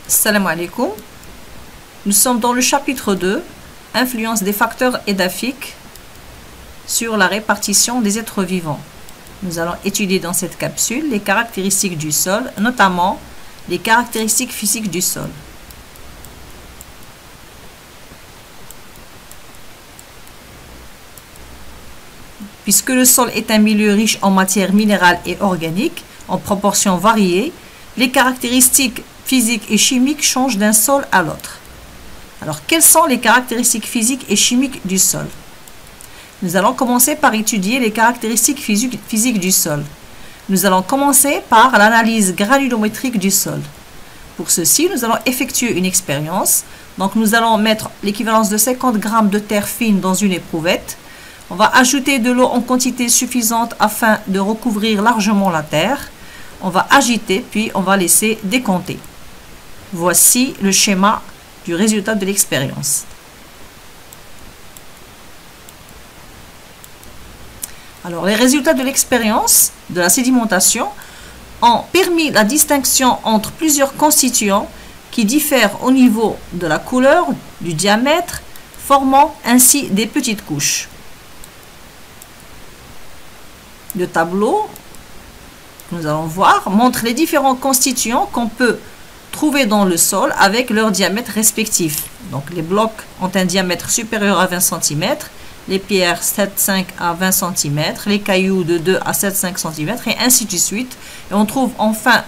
Salam alaikum. Nous sommes dans le chapitre 2, influence des facteurs édaphiques sur la répartition des êtres vivants. Nous allons étudier dans cette capsule les caractéristiques du sol, notamment les caractéristiques physiques du sol. Puisque le sol est un milieu riche en matières minérales et organiques, en proportions variées, les caractéristiques physiques et chimiques changent d'un sol à l'autre. Alors, quelles sont les caractéristiques physiques et chimiques du sol? Nous allons commencer par étudier les caractéristiques physiques du sol. Nous allons commencer par l'analyse granulométrique du sol. Pour ceci, nous allons effectuer une expérience. Donc, nous allons mettre l'équivalence de 50 g de terre fine dans une éprouvette. On va ajouter de l'eau en quantité suffisante afin de recouvrir largement la terre. On va agiter, puis on va laisser décompter. Voici le schéma du résultat de l'expérience. Alors, les résultats de l'expérience de la sédimentation ont permis la distinction entre plusieurs constituants qui diffèrent au niveau de la couleur, du diamètre, formant ainsi des petites couches. Le tableau que nous allons voir montre les différents constituants qu'on peut trouver dans le sol avec leur diamètre respectif. Donc les blocs ont un diamètre supérieur à 20 cm, les pierres 7,5 à 20 cm, les cailloux de 2 à 7,5 cm et ainsi de suite. Et on trouve enfin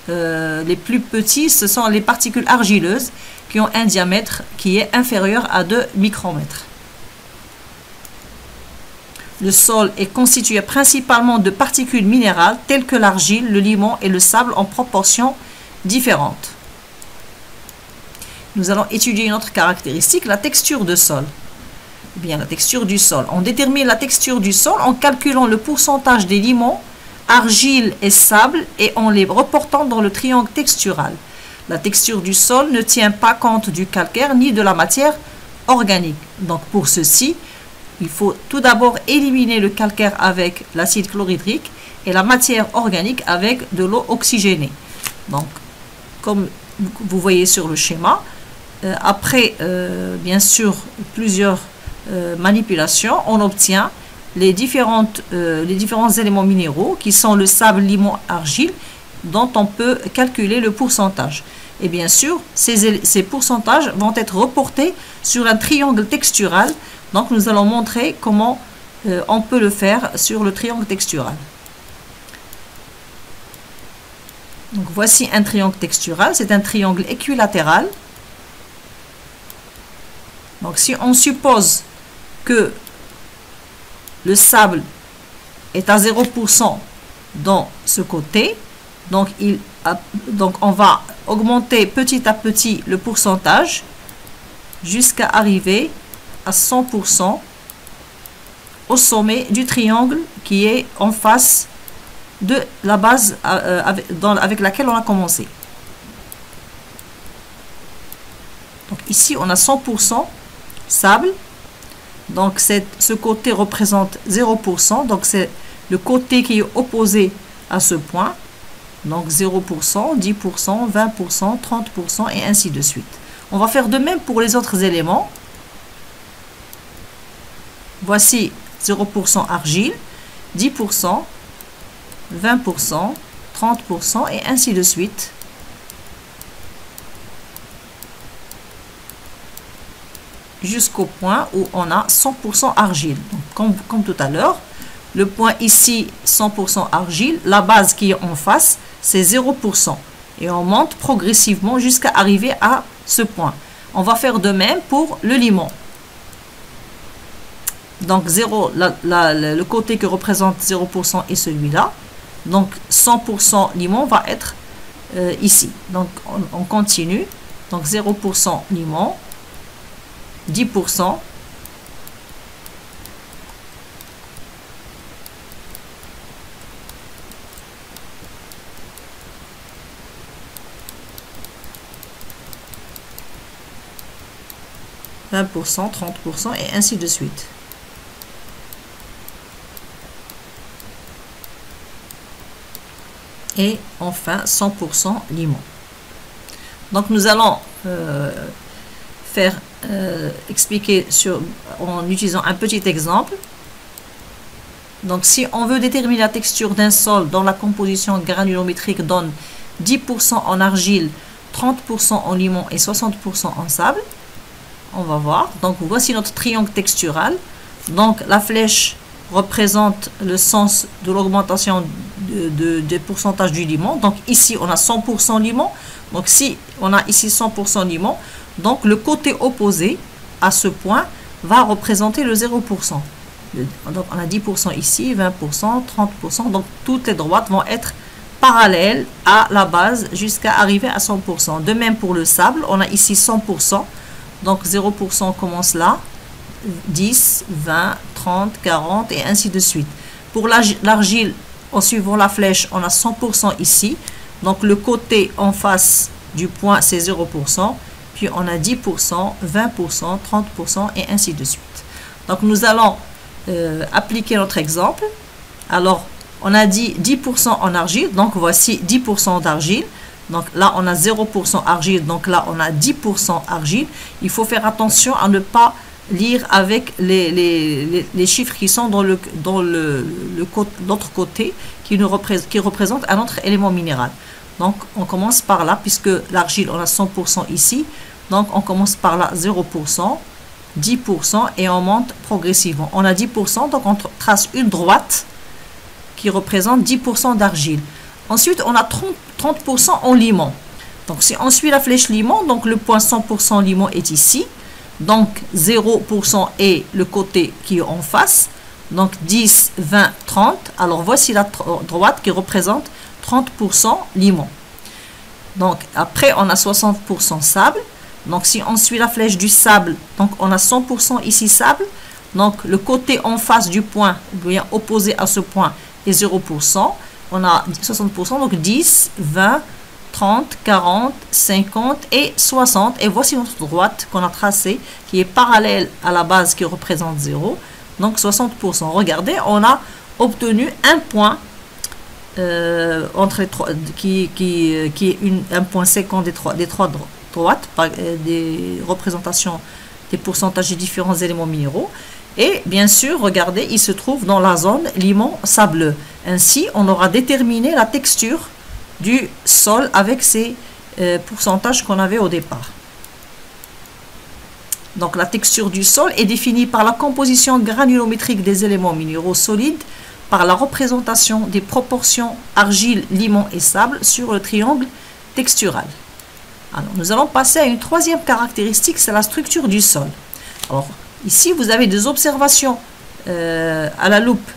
les plus petits, ce sont les particules argileuses qui ont un diamètre qui est inférieur à 2 micromètres. Le sol est constitué principalement de particules minérales telles que l'argile, le limon et le sable en proportions différentes. Nous allons étudier une autre caractéristique, la texture de sol. Eh bien, la texture du sol. On détermine la texture du sol en calculant le pourcentage des limons, argile et sable et en les reportant dans le triangle textural. La texture du sol ne tient pas compte du calcaire ni de la matière organique. Donc pour ceci, il faut tout d'abord éliminer le calcaire avec l'acide chlorhydrique et la matière organique avec de l'eau oxygénée. Donc, comme vous voyez sur le schéma, après bien sûr plusieurs manipulations, on obtient les différents éléments minéraux qui sont le sable, limon, argile, dont on peut calculer le pourcentage. Et bien sûr, ces pourcentages vont être reportés sur un triangle textural. Donc, nous allons montrer comment on peut le faire sur le triangle textural. Donc, voici un triangle textural. C'est un triangle équilatéral. Donc, si on suppose que le sable est à 0% dans ce côté, donc on va augmenter petit à petit le pourcentage jusqu'à arriver à 100% au sommet du triangle qui est en face de la base avec laquelle on a commencé. Donc ici on a 100% sable, donc ce côté représente 0%, donc c'est le côté qui est opposé à ce point, donc 0%, 10%, 20%, 30% et ainsi de suite. On va faire de même pour les autres éléments. Voici 0% argile, 10%, 20%, 30% et ainsi de suite. Jusqu'au point où on a 100% argile. Donc, comme tout à l'heure, le point ici 100% argile, la base qui est en face, c'est 0%. Et on monte progressivement jusqu'à arriver à ce point. On va faire de même pour le limon. Donc, le côté que représente 0% est celui-là. Donc, 100% limon va être ici. Donc, on continue. Donc, 0% limon, 10%, « 20%, 30% et ainsi de suite. Et enfin 100% limon. Donc nous allons expliquer en utilisant un petit exemple. Donc si on veut déterminer la texture d'un sol dont la composition granulométrique donne 10% en argile, 30% en limon et 60% en sable, on va voir. Donc voici notre triangle textural. Donc la flèche représente le sens de l'augmentation des pourcentages du limon. Donc ici on a 100% limon. Donc si on a ici 100% limon, donc le côté opposé à ce point va représenter le 0%. Donc on a 10% ici, 20%, 30%. Donc toutes les droites vont être parallèles à la base jusqu'à arriver à 100%. De même pour le sable, on a ici 100%. Donc 0% commence là, 10, 20, 30, 40 et ainsi de suite. Pour l'argile, en suivant la flèche, on a 100% ici. Donc le côté en face du point, c'est 0%. Puis on a 10%, 20%, 30% et ainsi de suite. Donc nous allons appliquer notre exemple. Alors, on a dit 10% en argile. Donc voici 10% d'argile. Donc là, on a 0% argile. Donc là, on a 10% argile. Il faut faire attention à ne pas lire avec les chiffres qui sont dans l'autre côté, qui représente un autre élément minéral. Donc, on commence par là, puisque l'argile, on a 100% ici. Donc, on commence par là, 0%, 10%, et on monte progressivement. On a 10%, donc on trace une droite qui représente 10% d'argile. Ensuite, on a 30% en limon. Donc, si on suit la flèche limon, donc le point 100% limon est ici. Donc, 0% est le côté qui est en face. Donc, 10, 20, 30. Alors, voici la droite qui représente 30% limon. Donc, après, on a 60% sable. Donc, si on suit la flèche du sable, donc on a 100% ici sable. Donc, le côté en face du point, bien opposé à ce point, est 0%. On a 60%, donc 10, 20, 30, 40, 50 et 60. Et voici notre droite qu'on a tracée, qui est parallèle à la base qui représente 0. Donc, 60%. Regardez, on a obtenu un point entre les trois, qui est un point séquent des trois droites, des représentations des pourcentages des différents éléments minéraux. Et bien sûr, regardez, il se trouve dans la zone limon sableux. Ainsi, on aura déterminé la texture du sol avec ces pourcentages qu'on avait au départ. Donc, la texture du sol est définie par la composition granulométrique des éléments minéraux solides, par la représentation des proportions argile, limon et sable sur le triangle textural. Alors, nous allons passer à une troisième caractéristique, c'est la structure du sol. Alors, ici, vous avez des observations à la loupe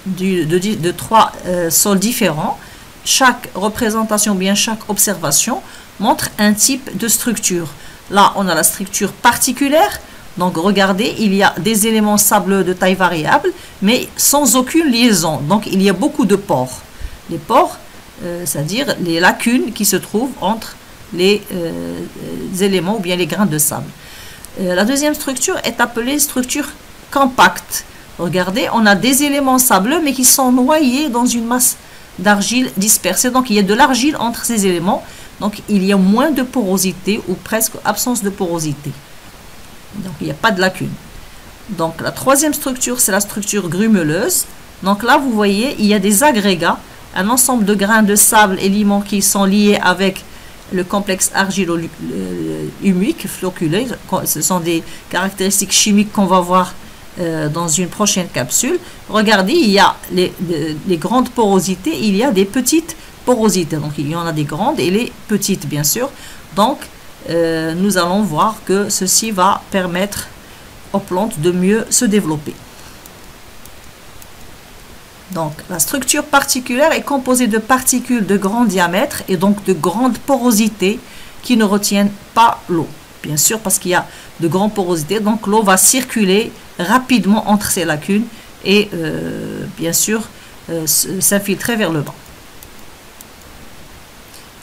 de trois sols différents. Chaque représentation, bien chaque observation, montre un type de structure. Là, on a la structure particulière. Donc, regardez, il y a des éléments sableux de taille variable, mais sans aucune liaison. Donc, il y a beaucoup de pores. Les pores, c'est-à-dire les lacunes qui se trouvent entre les éléments ou bien les grains de sable. La deuxième structure est appelée structure compacte. Regardez, on a des éléments sableux, mais qui sont noyés dans une masse d'argile dispersée. Donc, il y a de l'argile entre ces éléments. Donc, il y a moins de porosité ou presque absence de porosité. Donc, il n'y a pas de lacune. Donc, la troisième structure, c'est la structure grumeleuse. Donc, là, vous voyez, il y a des agrégats, un ensemble de grains de sable et limon qui sont liés avec le complexe argilo-humique flocculé. Ce sont des caractéristiques chimiques qu'on va voir dans une prochaine capsule. Regardez, il y a les grandes porosités, il y a des petites porosités. Donc, il y en a des grandes et les petites, bien sûr. Donc, nous allons voir que ceci va permettre aux plantes de mieux se développer. Donc, la structure particulière est composée de particules de grand diamètre et donc de grande porosité qui ne retiennent pas l'eau. Bien sûr, parce qu'il y a de grandes porosités, donc l'eau va circuler rapidement entre ces lacunes et bien sûr s'infiltrer vers le bas.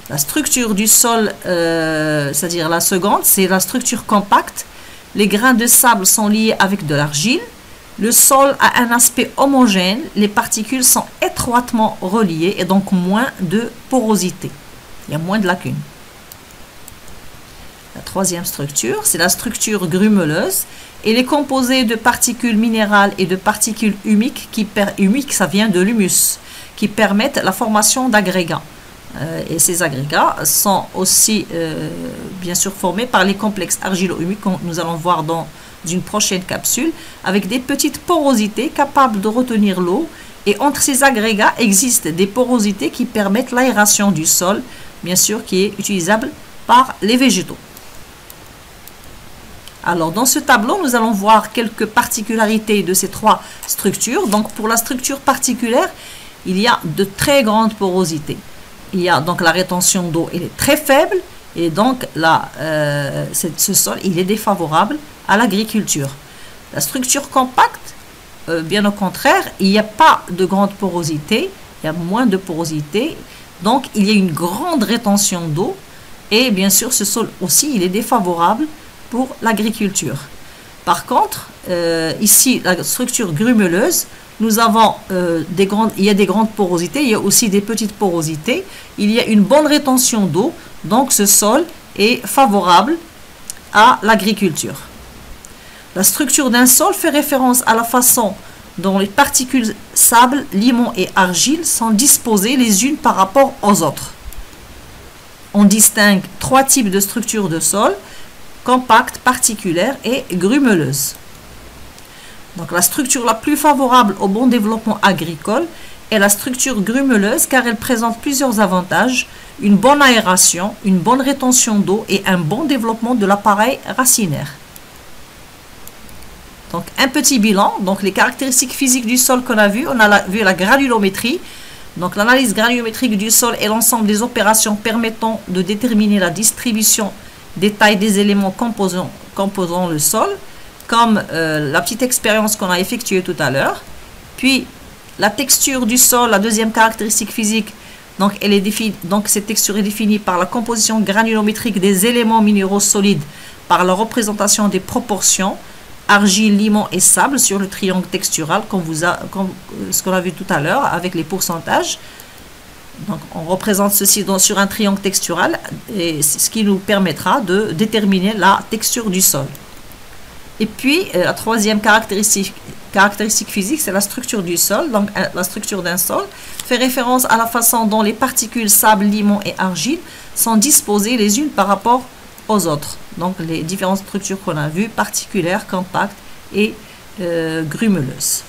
La structure du sol, c'est-à-dire la seconde, c'est la structure compacte. Les grains de sable sont liés avec de l'argile. Le sol a un aspect homogène. Les particules sont étroitement reliées et donc moins de porosité. Il y a moins de lacunes. troisième structure, c'est la structure grumeleuse. Elle est composée de particules minérales et de particules humiques, humiques, ça vient de l'humus, qui permettent la formation d'agrégats. Et ces agrégats sont aussi bien sûr formés par les complexes argilo-humiques que nous allons voir dans une prochaine capsule, avec des petites porosités capables de retenir l'eau. Et entre ces agrégats existent des porosités qui permettent l'aération du sol, bien sûr, qui est utilisable par les végétaux. Alors, dans ce tableau, nous allons voir quelques particularités de ces trois structures. Donc, pour la structure particulière, il y a de très grandes porosités. Il y a donc la rétention d'eau, elle est très faible, et donc ce sol, il est défavorable à l'agriculture. La structure compacte, bien au contraire, il n'y a pas de grande porosité, il y a moins de porosité, donc il y a une grande rétention d'eau, et bien sûr, ce sol aussi, il est défavorable pour l'agriculture. Par contre, ici, la structure grumeleuse, nous avons il y a des grandes porosités, il y a aussi des petites porosités, il y a une bonne rétention d'eau, donc ce sol est favorable à l'agriculture. La structure d'un sol fait référence à la façon dont les particules sable, limon et argile sont disposées les unes par rapport aux autres. On distingue trois types de structures de sol: compacte, particulière et grumeleuse. Donc la structure la plus favorable au bon développement agricole est la structure grumeleuse, car elle présente plusieurs avantages: une bonne aération, une bonne rétention d'eau et un bon développement de l'appareil racinaire. Donc un petit bilan, donc les caractéristiques physiques du sol qu'on a vu, on a vu la granulométrie. Donc l'analyse granulométrique du sol est l'ensemble des opérations permettant de déterminer la distribution des tailles des éléments composant le sol, comme la petite expérience qu'on a effectuée tout à l'heure. Puis la texture du sol, la deuxième caractéristique physique, donc cette texture est définie par la composition granulométrique des éléments minéraux solides, par la représentation des proportions argile, limon et sable sur le triangle textural, comme ce qu'on a vu tout à l'heure avec les pourcentages. Donc on représente ceci sur un triangle textural, et ce qui nous permettra de déterminer la texture du sol. Et puis la troisième caractéristique physique, c'est la structure du sol. Donc la structure d'un sol fait référence à la façon dont les particules sable, limon et argile sont disposées les unes par rapport aux autres. Donc les différentes structures qu'on a vues: particulières, compactes et grumeleuses.